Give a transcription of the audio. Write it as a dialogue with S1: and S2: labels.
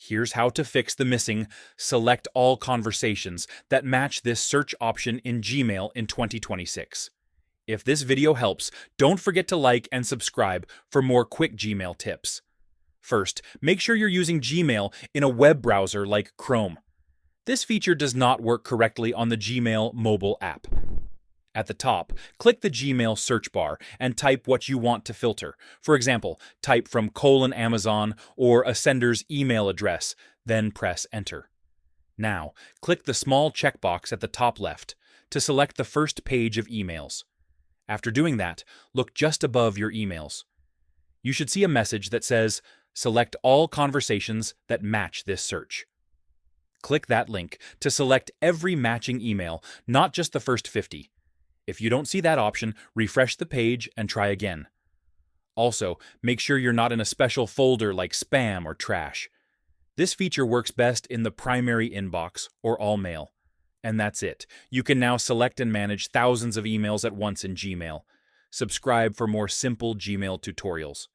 S1: Here's how to fix the missing Select All Conversations that match this search option in Gmail in 2026. If this video helps, don't forget to like and subscribe for more quick Gmail tips. First, make sure you're using Gmail in a web browser like Chrome. This feature does not work correctly on the Gmail mobile app. At the top, click the Gmail search bar and type what you want to filter. For example, type from :Amazon or a sender's email address, then press Enter. Now, click the small checkbox at the top left to select the first page of emails. After doing that, look just above your emails. You should see a message that says, "Select all conversations that match this search." Click that link to select every matching email, not just the first 50. If you don't see that option, refresh the page and try again. Also, make sure you're not in a special folder like spam or trash. This feature works best in the primary inbox or all mail. And that's it. You can now select and manage thousands of emails at once in Gmail. Subscribe for more simple Gmail tutorials.